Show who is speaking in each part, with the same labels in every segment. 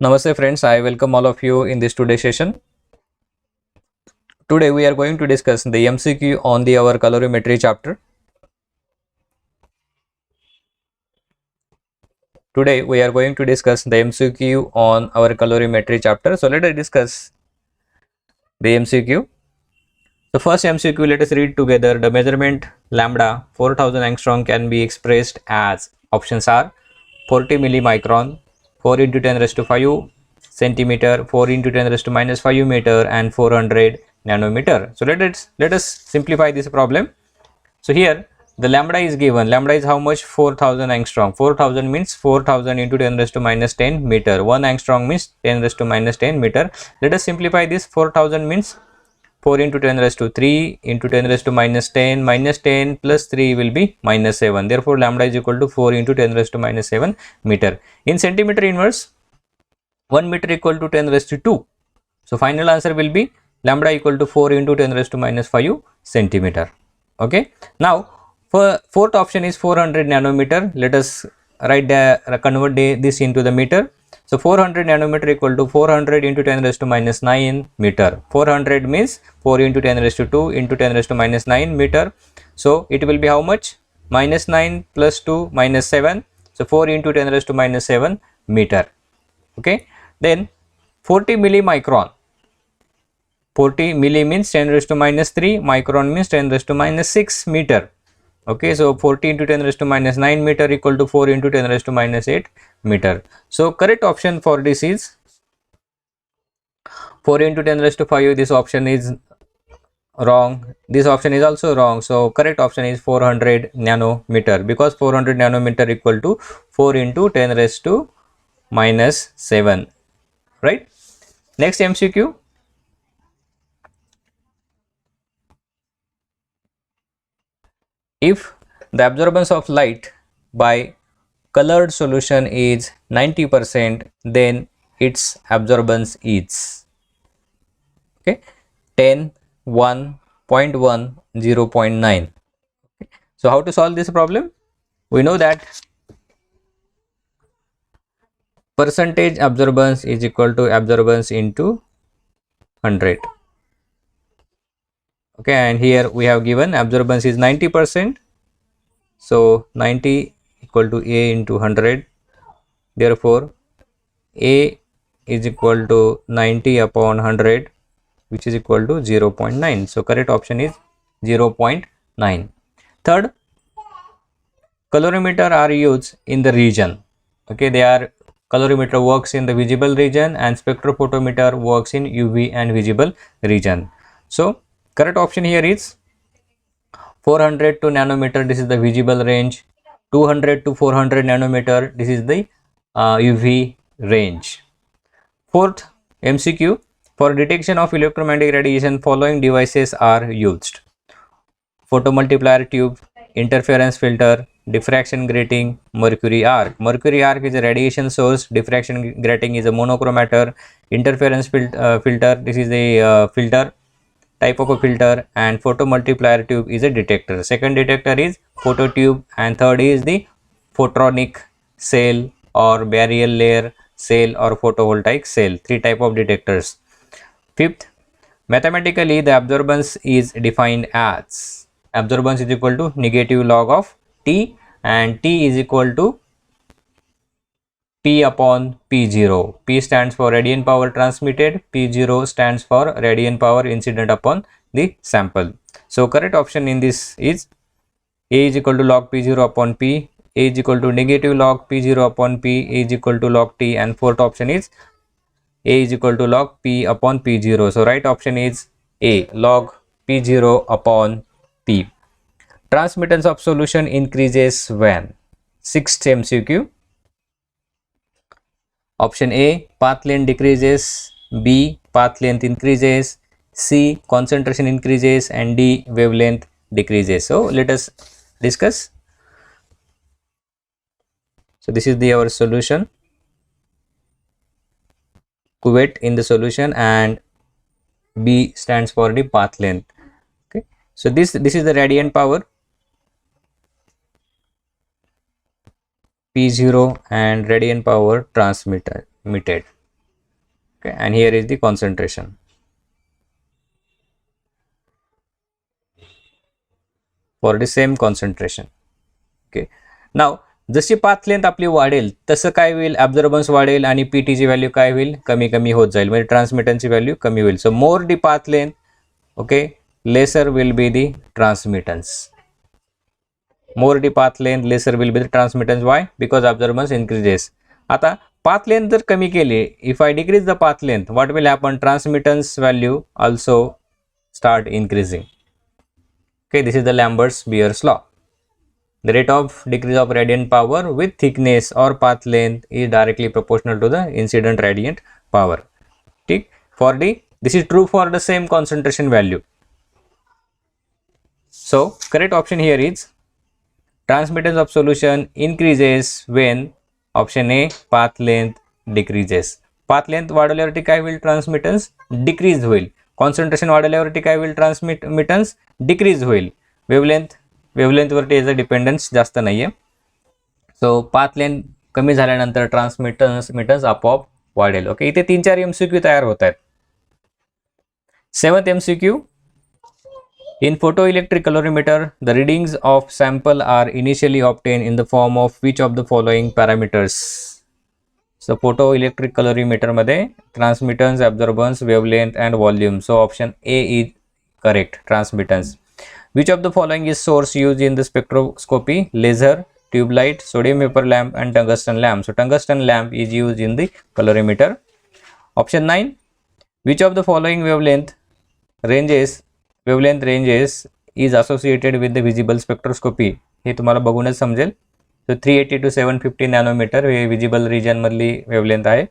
Speaker 1: Namaste friends, I welcome all of you in this today's session. Today we are going to discuss the MCQ on our calorimetry chapter. Today we are going to discuss the MCQ on our calorimetry chapter. So let us discuss the MCQ. The first MCQ, let us read together. The measurement lambda 4000 angstrom can be expressed as options are 40 millimicron, 4 into 10 raised to 5 centimeter, 4 into 10 raised to minus 5 meter, and 400 nanometer. So let us simplify this problem. So here the lambda is given. Lambda is how much? 4000 angstrom. 4000 means 4000 into 10 raised to minus 10 meter. 1 angstrom means 10 raised to minus 10 meter. Let us simplify this. 4000 means 4 into 10 raised to 3 into 10 raised to minus 10 plus 3 will be minus 7. Therefore, lambda is equal to 4 into 10 raised to minus 7 meter. In centimeter inverse, 1 meter equal to 10 raised to 2. So, final answer will be lambda equal to 4 into 10 raised to minus 5 centimeter. Okay. Now, for fourth option is 400 nanometer. Let us convert this into the meter. So 400 nanometer equal to 400 into 10 raised to minus 9 meter. 400 means 4 into 10 raised to 2 into 10 raised to minus 9 meter. So it will be how much? Minus 9 plus 2 minus 7. So 4 into 10 raised to minus 7 meter. Okay. Then 40 millimicron. 40 milli means 10 raised to minus 3. Micron means 10 raised to minus 6 meter. Okay, so 40 into 10 raised to minus 9 meter equal to 4 into 10 raised to minus 8 meter. So correct option for this is 4 into 10 raised to 5. This option is wrong. This option is also wrong. So correct option is 400 nanometer, because 400 nanometer equal to 4 into 10 raised to minus 7. Right. Next MCQ. If the absorbance of light by colored solution is 90%, then its absorbance is 10, 1, 0.1, 0.9. So how to solve this problem? We know that percentage absorbance is equal to absorbance into 100. Okay, and here we have given absorbance is 90%. So 90 equal to A into 100. Therefore, A is equal to 90 upon 100, which is equal to 0.9. So correct option is 0.9. Third, colorimeter are used in the region. Okay, colorimeter works in the visible region and spectrophotometer works in UV and visible region. So correct option here is 400 to nanometer, this is the visible range. 200 to 400 nanometer, this is the UV range. Fourth MCQ, for detection of electromagnetic radiation, following devices are used: photomultiplier tube, interference filter, diffraction grating, mercury arc. Mercury arc is a radiation source, diffraction grating is a monochromator, interference filter, this is a filter type of a filter, and photomultiplier tube is a detector. Second detector is phototube, and third is the photonic cell or barrier layer cell or photovoltaic cell. Three type of detectors. Fifth, mathematically the absorbance is defined as absorbance is equal to negative log of T, and T is equal to P upon P0. P stands for radiant power transmitted, P0 stands for radiant power incident upon the sample. So correct option in this is A is equal to log P0 upon P, A is equal to negative log P0 upon P, A is equal to log T, and fourth option is A is equal to log P upon P0. So right option is A, log P0 upon P. Transmittance of solution increases when? Sixth MCQ. Option A, path length decreases, B, path length increases, C, concentration increases, and D, wavelength decreases. So let us discuss. So this is our solution, cuvette in the solution, and B stands for the path length. Okay, so this is the radiant power P0 and radiant power transmitted. Okay, and here is the concentration for the same concentration. Okay, now जशी path length आपली वाढेल तसं काय होईल, ॲब्झॉर्बन्स वाढेल आणि पीटीची value काय होईल, कमी कमी होत जाईल, म्हणजे ट्रान्समिटन्सची व्हॅल्यू कमी होईल. So more the path length, okay, lesser will be the transmittance. More the path length lesser will be the transmittance. Why? Because absorbance increases. आता पाथ लेंथ जर कमी केली, if I decrease the path length, what will happen, transmittance value also start increasing. Okay, this is the Lambert's-Beer's law. The rate of decrease of radiant power with thickness or path length is directly proportional to the incident radiant power. ठीक, for the, this is true for the same concentration value. So correct option here is transmittance of solution increases when option A, path length decreases. Path length वाढवल्यावरती काय होईल, ट्रान्समिटन्स decrease होईल. Concentration वाढवल्यावरती काय होईल, ट्रान्समिटन्स decrease होईल. वेवलेंथवरती याचा dependence जास्त नाही आहे. सो पाथ लेंथ कमी झाल्यानंतर ट्रान्समिटन्स आपोआप वाढेल. ओके, इथे 3-4 MCQ तयार होत आहेत. 7th MCQ. In photoelectric calorimeter, the readings of sample are initially obtained in the form of which of the following parameters? So photoelectric calorimeter मध्ये transmittance, absorbance, wavelength and volume. So option A is correct, transmittance. Which of the following is source used in the spectroscopy? Laser, tube light, sodium vapor lamp and tungsten lamp. So tungsten lamp is used in the calorimeter. Option 9. Which of the following wavelength ranges is associated with the visible spectroscopy? हे तुम्हाला बघूनच समजेल. So 380 to 750 nanometer hey visible region मधली wavelength आहे.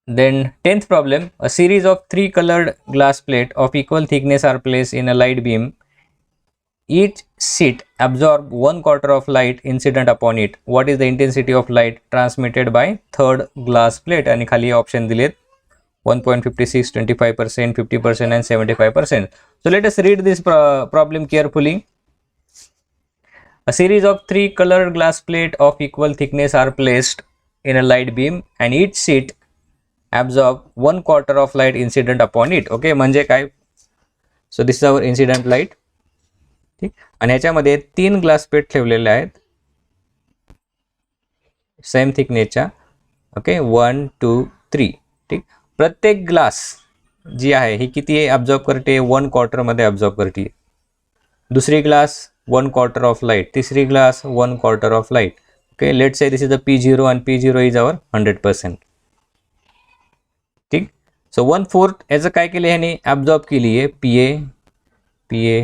Speaker 1: Then 10th problem, a series of 3 colored glass plate of equal thickness are placed in a light beam. Each sheet absorb 1/4 of light incident upon it. What is the intensity of light transmitted by third glass plate? आणि खाली option दिलेत 1.56, 25%, 50% and 75%. So let us read this problem carefully. A series of 3 colored glass plate of equal thickness are placed in a light beam and each sheet absorb 1/4 of light incident upon it. Okay, म्हणजे काय, so this is our incident light. ठीक, आणि ह्याच्यामध्ये 3 glass plate ठेवलेले आहेत same थिकनेसच्या. Okay, 1, 2, 3. ठीक, प्रत्येक glass जी आहे ही किती ॲब्झॉर्ब करते, 1/4 मध्ये ॲब्झॉर्ब करते. दुसरी ग्लास 1/4 of light, तिसरी glass 1/4 of light. Okay, let's say this is the P0 and P0 is our 100%. ठीक, सो 1/4 याचं काय केलं ह्याने, ॲब्झॉर्ब केली आहे PA,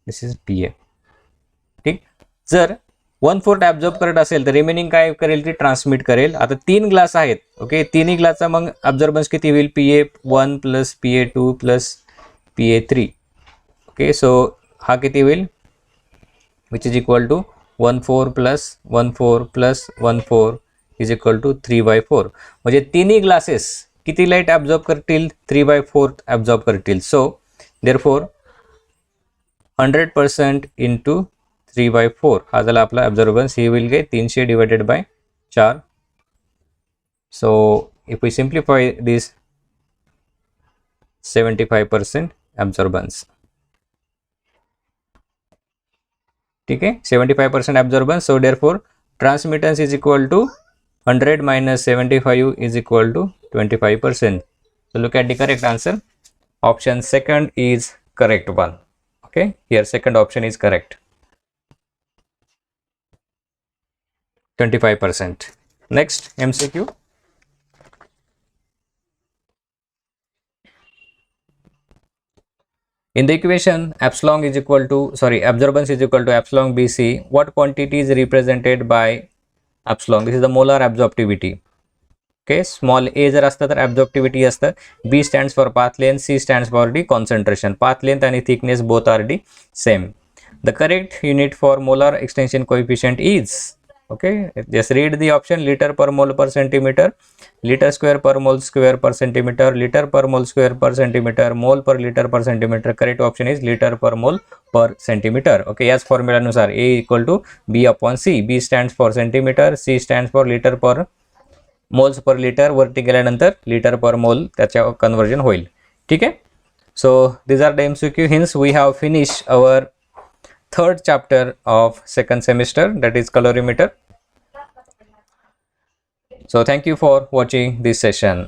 Speaker 1: दिस इज PA. ठीक, जर 1/4 ॲब्झॉर्ब करत असेल तर रिमेनिंग काय करेल, ती ट्रान्समिट करेल. आता 3 ग्लास आहेत. ओके, तिन्ही ग्लासचा मग ॲब्झॉर्बन्स किती होईल, PA1 plus PA2 plus PA3. Okay, सो हा किती होईल, which is equal to 1/4 plus 1/4 plus 1/4 is equal to 3/4. म्हणजे तिन्ही ग्लासेस किती लाईट ॲब्झॉर्ब करतील, 3/4 ॲब्झॉर्ब करतील. सो देअरफॉर 100% इंटू 3/4 हा झाला आपला absorbance. He will get 300 divided by 4. So if we simplify this 75% absorbance. ठीक है, 75% absorbance. So therefore transmittance is equal to 100 minus 75 is equal to 25%. So look at the correct answer. Option second is correct one. Okay, here second option is correct, 25%. Next MCQ. In the equation epsilon is equal to, absorbance is equal to epsilon BC, what quantity is represented by epsilon? This is the molar absorptivity. Okay, small a जर असतं तर absorptivity असतं. B stands for path length, C stands for the concentration. Path length and thickness both are the same. The correct unit for molar extension coefficient is, okay, just read the option, liter per mole per centimeter, liter square per mole square per centimeter, liter per mole square per centimeter, mole per liter per centimeter. Correct option is liter per mole per centimeter. Okay, याच formula नुसार A equal to B upon C. B stands for centimeter, C stands for liter per moles per litre वरती गेल्यानंतर litre per मोल त्याच्या conversion होईल. ठीक आहे. सो these are the MCQ. Hence we have finished our third chapter of second semester, that is calorimeter. So thank you for watching this session.